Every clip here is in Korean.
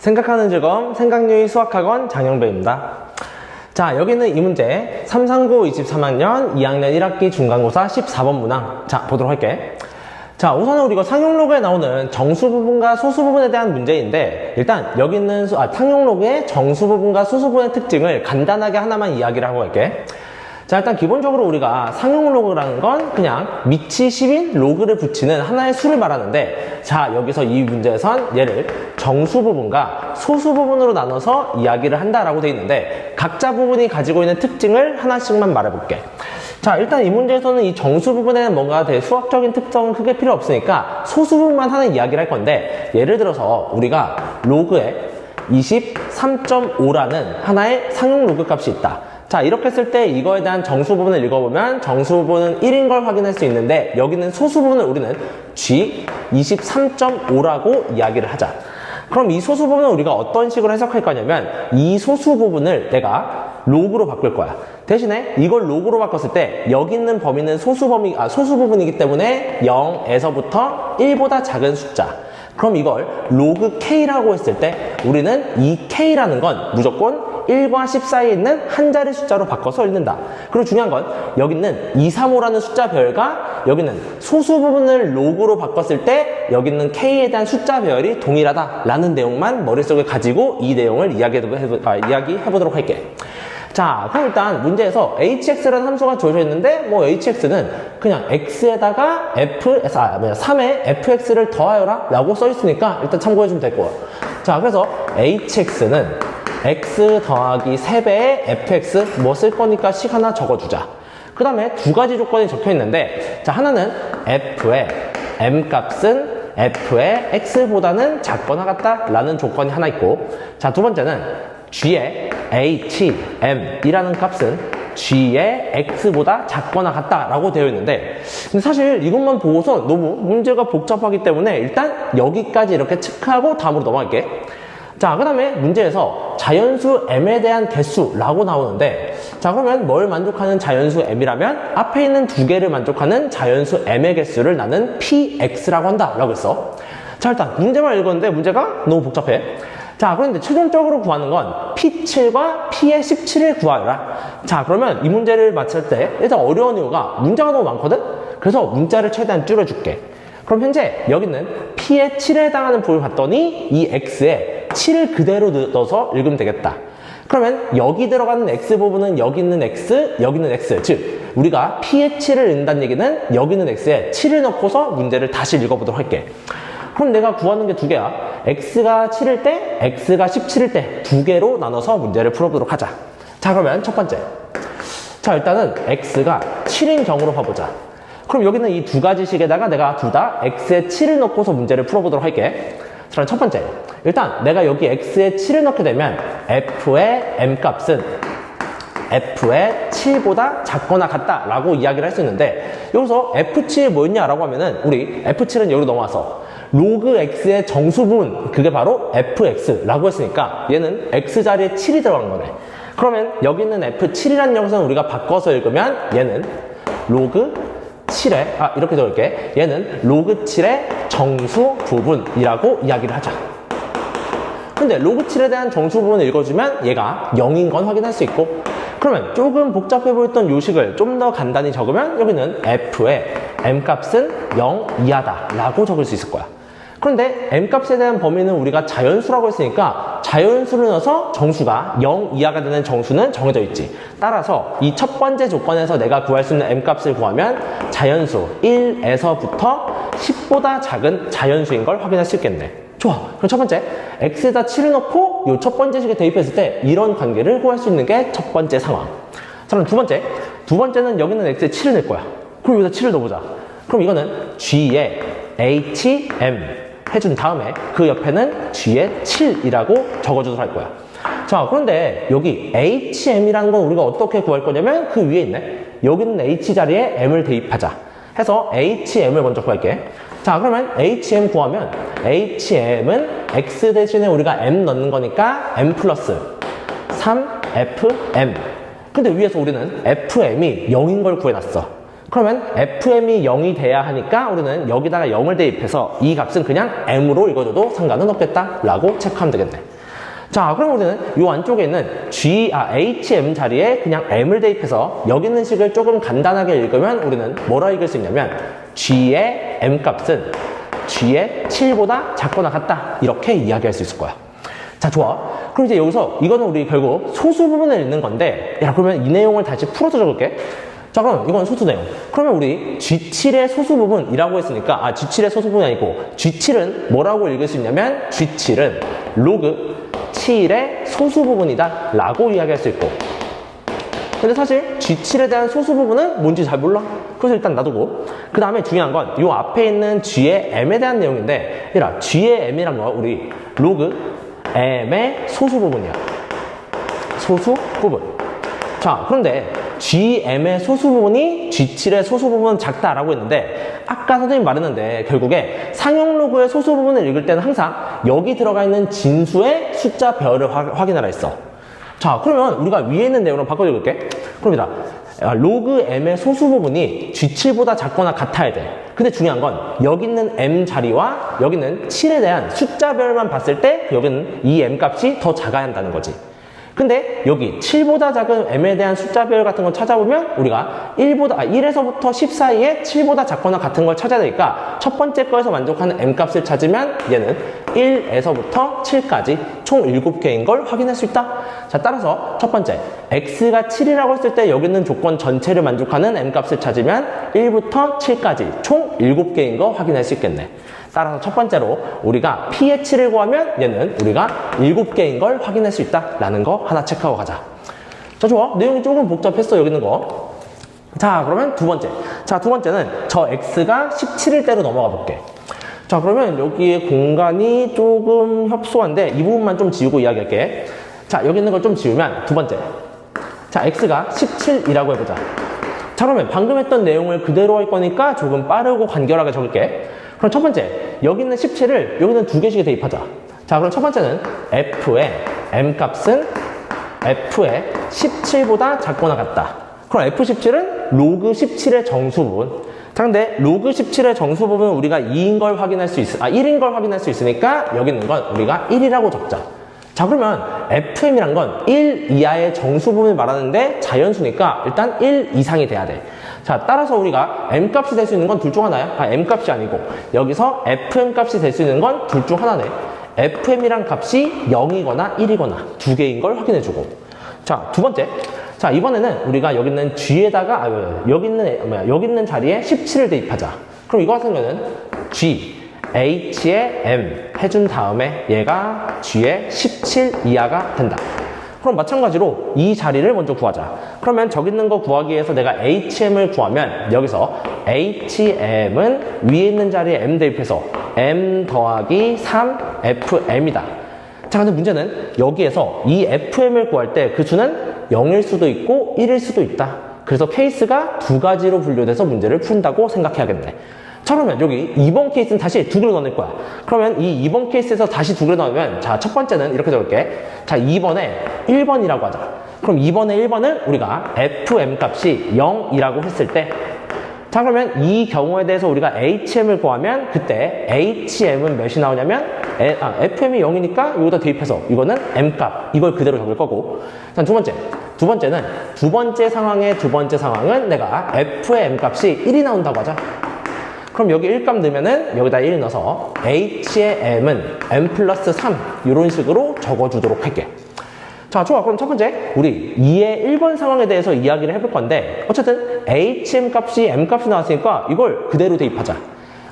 생각하는 즐거움 생각유희 수학학원 장영배입니다. 자, 여기는 이 문제 339 23학년 2학년 1학기 중간고사 14번 문항. 자, 보도록 할게. 자, 우선은 우리가 상용로그에 나오는 정수 부분과 소수 부분에 대한 문제인데, 일단 여기 있는 상용로그의 정수 부분과 소수 부분의 특징을 간단하게 하나만 이야기를 하고 갈게. 자, 일단 기본적으로 우리가 상용로그라는 건 그냥 밑이 10인 로그를 붙이는 하나의 수를 말하는데, 자, 여기서 이 문제에선 얘를 정수 부분과 소수 부분으로 나눠서 이야기를 한다라고 되어 있는데, 각자 부분이 가지고 있는 특징을 하나씩만 말해볼게. 자, 일단 이 문제에서는 이 정수 부분에는 뭔가 되게 수학적인 특성은 크게 필요 없으니까 소수 부분만 하나 이야기를 할 건데, 예를 들어서 우리가 로그에 23.5라는 하나의 상용 로그 값이 있다. 자, 이렇게 했을 때 이거에 대한 정수 부분을 읽어보면 정수 부분은 1인 걸 확인할 수 있는데, 여기는 소수 부분을 우리는 G23.5라고 이야기를 하자. 그럼 이 소수 부분은 우리가 어떤 식으로 해석할 거냐면, 이 소수 부분을 내가 로그로 바꿀 거야. 대신에 이걸 로그로 바꿨을 때 여기 있는 범위는 소수 부분이기 때문에 0에서부터 1보다 작은 숫자. 그럼 이걸 로그 K라고 했을 때 우리는 이 K라는 건 무조건 1과 10 사이에 있는 한 자리 숫자로 바꿔서 읽는다. 그리고 중요한 건 여기 있는 2, 3, 5라는 숫자 배열과 여기는 소수 부분을 로그로 바꿨을 때 여기 있는 K에 대한 숫자 배열이 동일하다라는 내용만 머릿속에 가지고 이 내용을 이야기해보도록 할게. 자, 그럼 일단 문제에서 hx라는 함수가 주어져 있는데, 뭐 hx는 그냥 x에다가 3에 fx를 더하여라 라고 써 있으니까 일단 참고해주면 될 거야. 자, 그래서 hx는 x 더하기 3배의 fx 뭐 쓸 거니까 식 하나 적어주자. 그 다음에 두 가지 조건이 적혀 있는데, 자, 하나는 f의 m 값은 f의 x보다는 작거나 같다 라는 조건이 하나 있고, 자, 두 번째는 g의 hm-이라는 값은 g의 x보다 작거나 같다 라고 되어 있는데, 근데 사실 이것만 보고서 너무 문제가 복잡하기 때문에 일단 여기까지 이렇게 체크하고 다음으로 넘어갈게. 자, 그 다음에 문제에서 자연수 m에 대한 개수라고 나오는데, 자, 그러면 뭘 만족하는 자연수 m이라면 앞에 있는 두 개를 만족하는 자연수 m의 개수를 나는 px라고 한다 라고 했어. 자, 일단 문제만 읽었는데 문제가 너무 복잡해. 자, 그런데 최종적으로 구하는 건 P7과 P의 17을 구하여라. 자, 그러면 이 문제를 맞출 때 일단 어려운 이유가 문제가 너무 많거든? 그래서 문자를 최대한 줄여줄게. 그럼 현재 여기는 P의 7에 해당하는 부분을 봤더니 이 X에 7을 그대로 넣어서 읽으면 되겠다. 그러면 여기 들어가는 X 부분은 여기 있는 X, 여기 있는 X. 즉, 우리가 P의 7을 읽는다는 얘기는 여기 있는 X에 7을 넣고서 문제를 다시 읽어보도록 할게. 그럼 내가 구하는 게 두 개야. x가 7일 때, x가 17일 때 두 개로 나눠서 문제를 풀어보도록 하자. 자, 그러면 첫 번째. 자, 일단은 x가 7인 경우로 봐보자. 그럼 여기는 이 두 가지 식에다가 내가 둘 다 x에 7을 넣고서 문제를 풀어보도록 할게. 자, 그럼 첫 번째. 일단 내가 여기 x에 7을 넣게 되면 f의 m 값은 f의 7보다 작거나 같다 라고 이야기를 할 수 있는데, 여기서 f7이 뭐였냐라고 하면은 우리 f7은 여기로 넘어와서 로그 x의 정수 부분, 그게 바로 fx라고 했으니까 얘는 x 자리에 7이 들어간 거네. 그러면 여기 있는 f7이라는 녀석은 우리가 바꿔서 읽으면 얘는 로그 7의 이렇게 적을게. 얘는 로그 7의 정수 부분이라고 이야기를 하자. 근데 로그 7에 대한 정수 부분을 읽어주면 얘가 0인 건 확인할 수 있고, 그러면 조금 복잡해 보였던 요식을 좀 더 간단히 적으면 여기는 f의 m값은 0 이하다 라고 적을 수 있을 거야. 그런데 m값에 대한 범위는 우리가 자연수라고 했으니까 자연수를 넣어서 정수가 0 이하가 되는 정수는 정해져 있지. 따라서 이 첫 번째 조건에서 내가 구할 수 있는 m값을 구하면 자연수 1에서부터 10보다 작은 자연수인 걸 확인할 수 있겠네. 좋아. 그럼 첫 번째, x에다 7을 넣고 이 첫 번째 식에 대입했을 때 이런 관계를 구할 수 있는 게 첫 번째 상황. 자, 그럼 두 번째는 여기는 x에 7을 넣을 거야. 그럼 여기다 7을 넣어보자. 그럼 이거는 g의 hm 해준 다음에 그 옆에는 g의 7이라고 적어주도록 할 거야. 자, 그런데 여기 hm이라는 건 우리가 어떻게 구할 거냐면 그 위에 있네. 여기는 h 자리에 m을 대입하자 해서 hm을 먼저 구할게. 자, 그러면 hm 구하면 hm은 x 대신에 우리가 m 넣는 거니까 m 플러스 3fm. 근데 위에서 우리는 fm이 0인 걸 구해놨어. 그러면 fm이 0이 돼야 하니까 우리는 여기다가 0을 대입해서 이 값은 그냥 m으로 읽어줘도 상관은 없겠다 라고 체크하면 되겠네. 자, 그럼 우리는 이 안쪽에 있는 HM 자리에 그냥 M을 대입해서 여기 있는 식을 조금 간단하게 읽으면 우리는 뭐라 읽을 수 있냐면 G의 M 값은 G의 7보다 작거나 같다. 이렇게 이야기할 수 있을 거야. 자, 좋아. 그럼 이제 여기서 이거는 우리 결국 소수 부분을 읽는 건데, 야, 그러면 이 내용을 다시 풀어서 적을게. 자, 그럼 이건 소수 내용. 그러면 우리 G7의 소수 부분이라고 했으니까, G7의 소수 부분이 아니고, G7은 뭐라고 읽을 수 있냐면, G7은 로그 7의 소수 부분이다. 라고 이야기할 수 있고. 근데 사실 G7에 대한 소수 부분은 뭔지 잘 몰라. 그래서 일단 놔두고. 그 다음에 중요한 건 이 앞에 있는 G의 M에 대한 내용인데, 얘들아, G의 M이란 건 우리 로그 M의 소수 부분이야. 소수 부분. 자, 그런데 GM의 소수 부분이 G7의 소수 부분은 작다라고 했는데, 아까 선생님 말했는데 결국에 상형 로그의 소수 부분을 읽을 때는 항상 여기 들어가 있는 진수의 숫자 별을 확인하라 했어. 자, 그러면 우리가 위에 있는 내용으로 바꿔 읽을게. 그럼 로그 M의 소수 부분이 G7보다 작거나 같아야 돼. 근데 중요한 건 여기 있는 M 자리와 여기 있는 7에 대한 숫자별만 봤을 때 여기는 이 M 값이 더 작아야 한다는 거지. 근데 여기 7보다 작은 M에 대한 숫자별 같은 걸 찾아보면 우리가 1에서부터 10 사이에 7보다 작거나 같은 걸 찾아야 되니까 첫 번째 거에서 만족하는 M 값을 찾으면 얘는 1에서부터 7까지 총 7개인 걸 확인할 수 있다. 자, 따라서 첫 번째, X가 7이라고 했을 때 여기 있는 조건 전체를 만족하는 M 값을 찾으면 1부터 7까지 총 7개인 거 확인할 수 있겠네. 따라서 첫 번째로 우리가 P의 7을 구하면 얘는 우리가 7개인 걸 확인할 수 있다라는 거 하나 체크하고 가자. 자, 좋아. 내용이 조금 복잡했어, 여기 있는 거. 자, 그러면 두 번째. 자, 두 번째는 저 X가 17일 대로 넘어가 볼게. 자, 그러면 여기에 공간이 조금 협소한데 이 부분만 좀 지우고 이야기할게. 자, 여기 있는 걸 좀 지우면 두 번째. 자, X가 17이라고 해보자. 자, 그러면 방금 했던 내용을 그대로 할 거니까 조금 빠르고 간결하게 적을게. 그럼 첫 번째, 여기 있는 17을 여기는 두 개씩 대입하자. 자, 그럼 첫 번째는 F의 M 값은 F의 17보다 작거나 같다. 그럼 F17은 로그 17의 정수 부분. 자, 근데 로그 17의 정수 부분은 우리가 1인 걸 확인할 수 있으니까 여기 있는 건 우리가 1이라고 적자. 자, 그러면 FM이란 건 1 이하의 정수 부분을 말하는데 자연수니까 일단 1 이상이 돼야 돼. 자, 따라서 우리가 M 값이 될 수 있는 건 둘 중 하나야. M 값이 아니고 여기서 FM 값이 될 수 있는 건 둘 중 하나네. FM이란 값이 0이거나 1이거나 두 개인 걸 확인해주고. 자, 두 번째. 자, 이번에는 우리가 여기 있는 G에다가 여기 있는 자리에 17을 대입하자. 그럼 이거 같은 경우는 G H의 M 해준 다음에 얘가 G의 17 이하가 된다. 그럼 마찬가지로 이 자리를 먼저 구하자. 그러면 저기 있는 거 구하기 위해서 내가 HM을 구하면 여기서 HM은 위에 있는 자리에 M 대입해서 M 더하기 3 FM이다. 자, 근데 문제는 여기에서 이 FM을 구할 때 그 수는 0일 수도 있고 1일 수도 있다. 그래서 케이스가 두 가지로 분류돼서 문제를 푼다고 생각해야겠네. 자, 그러면 여기 2번 케이스는 다시 두 개로 넣을 거야. 그러면 이 2번 케이스에서 다시 두 개로 넣으면, 자, 첫 번째는 이렇게 적을게. 자, 2번에 1번이라고 하자. 그럼 2번에 1번은 우리가 FM 값이 0이라고 했을 때, 자, 그러면 이 경우에 대해서 우리가 HM을 구하면 그때 HM은 몇이 나오냐면 FM이 0이니까 여기다 대입해서 이거는 M 값, 이걸 그대로 적을 거고. 자, 두 번째는 두 번째 상황은 내가 F의 M 값이 1이 나온다고 하자. 그럼 여기 1값 넣으면은 여기다 1 넣어서 H의 M은 M 플러스 3 이런 식으로 적어주도록 할게. 자, 좋아. 그럼 첫 번째, 우리 2의 1번 상황에 대해서 이야기를 해볼 건데, 어쨌든 HM 값이 M 값이 나왔으니까 이걸 그대로 대입하자.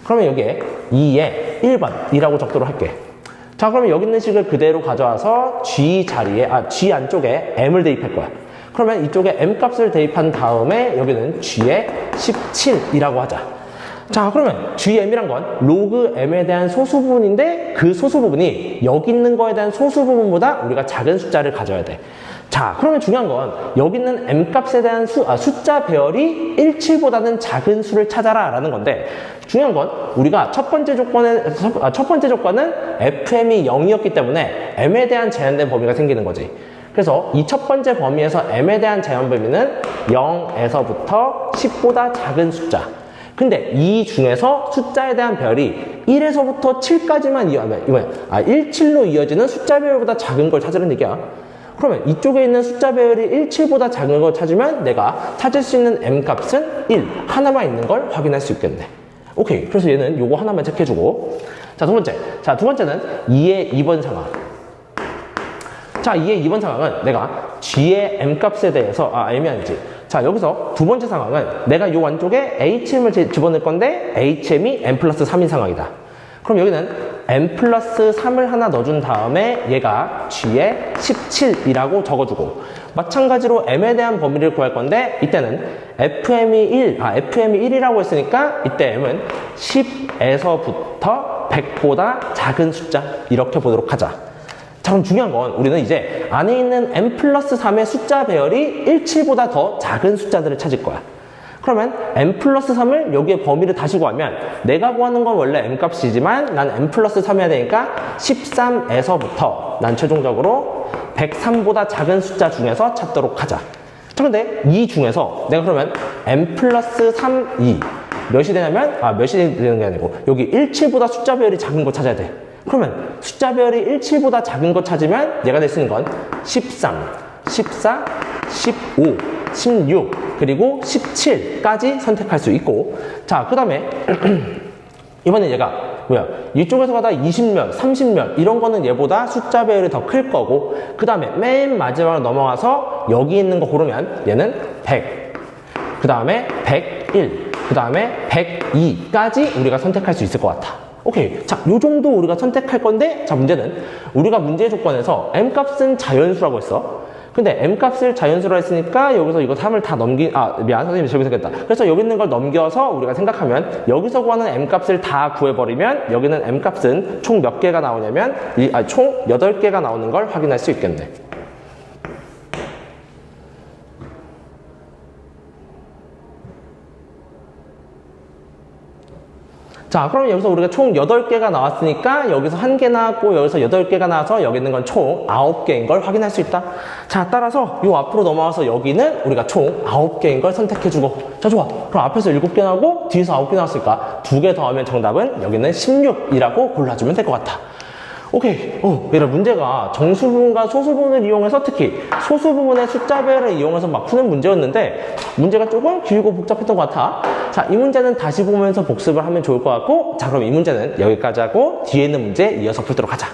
그러면 여기에 2의 1번이라고 적도록 할게. 자, 그러면 여기 있는 식을 그대로 가져와서 G 안쪽에 M을 대입할 거야. 그러면 이쪽에 M 값을 대입한 다음에 여기는 G의 17이라고 하자. 자, 그러면 GM이란 건 로그 M에 대한 소수 부분인데 그 소수 부분이 여기 있는 거에 대한 소수 부분보다 우리가 작은 숫자를 가져야 돼. 자, 그러면 중요한 건 여기 있는 M 값에 대한 숫자 배열이 17보다는 작은 수를 찾아라 라는 건데, 중요한 건 우리가 첫 번째 조건은 FM이 0이었기 때문에 M에 대한 제한된 범위가 생기는 거지. 그래서 이 첫 번째 범위에서 M에 대한 제한 범위는 0에서부터 10보다 작은 숫자. 근데 이 중에서 숫자에 대한 배열이 1에서부터 7까지만 17로 이어지는 숫자 배열보다 작은 걸 찾으라는 얘기야. 그러면 이쪽에 있는 숫자 배열이 17보다 작은 걸 찾으면 내가 찾을 수 있는 m 값은 1 하나만 있는 걸 확인할 수 있겠네. 오케이. 그래서 얘는 요거 하나만 체크해주고. 자, 두 번째. 자, 두 번째는 2의 2번 상황. 자, 2의 2번 상황은 내가 g의 m 값에 대해서, m이 아니지. 자, 여기서 두 번째 상황은 내가 요 안쪽에 HM을 집어넣을 건데 HM이 m 플러스 3인 상황이다. 그럼 여기는 m 플러스 3을 하나 넣어준 다음에 얘가 g의 17이라고 적어주고, 마찬가지로 m에 대한 범위를 구할 건데 이때는 fm이 1이라고 했으니까 이때 m은 10에서부터 100보다 작은 숫자 이렇게 보도록 하자. 자, 그럼 중요한 건 우리는 이제 안에 있는 m 플러스 3의 숫자 배열이 17보다 더 작은 숫자들을 찾을 거야. 그러면 m 플러스 3을 여기에 범위를 다시 구하면 내가 구하는 건 원래 m 값이지만 난 m 플러스 3이어야 되니까 13에서부터 난 최종적으로 103보다 작은 숫자 중에서 찾도록 하자. 자, 근데 이 중에서 내가 그러면 m 플러스 3이 몇이 되냐면 몇이 되는 게 아니고 여기 17보다 숫자 배열이 작은 거 찾아야 돼. 그러면 숫자 배열이 17보다 작은 거 찾으면 얘가 될 수 있는 건 13, 14, 15, 16, 그리고 17까지 선택할 수 있고, 자, 그 다음에 이번엔 얘가 뭐야? 이쪽에서 가다 20몇, 30몇 이런 거는 얘보다 숫자 배열이 더 클 거고, 그 다음에 맨 마지막으로 넘어가서 여기 있는 거 고르면 얘는 100, 그 다음에 101, 그 다음에 102까지 우리가 선택할 수 있을 것 같아. 오케이. 자, 요 정도 우리가 선택할 건데, 자, 문제는 우리가 문제 조건에서 m 값은 자연수라고 했어. 근데 m 값을 자연수로 했으니까 여기서 이거 3을 다 미안, 선생님이 잘못했겠다. 그래서 여기 있는 걸 넘겨서 우리가 생각하면 여기서 구하는 m 값을 다 구해버리면 여기는 m 값은 총 몇 개가 나오냐면 총 8개가 나오는 걸 확인할 수 있겠네. 자, 그럼 여기서 우리가 총 8개가 나왔으니까 여기서 1개 나왔고 여기서 8개가 나와서 여기 있는 건 총 9개인 걸 확인할 수 있다. 자, 따라서 요 앞으로 넘어와서 여기는 우리가 총 9개인 걸 선택해주고, 자, 좋아. 그럼 앞에서 7개 나오고 뒤에서 9개 나왔으니까 2개 더하면 정답은 여기는 16이라고 골라주면 될 것 같아. 오케이. 얘들아, 문제가 정수 부분과 소수 부분을 이용해서 특히 소수 부분의 숫자 배열을 이용해서 막 푸는 문제였는데 문제가 조금 길고 복잡했던 것 같아. 자, 이 문제는 다시 보면서 복습을 하면 좋을 것 같고, 자, 그럼 이 문제는 여기까지 하고 뒤에 있는 문제 이어서 풀도록 하자.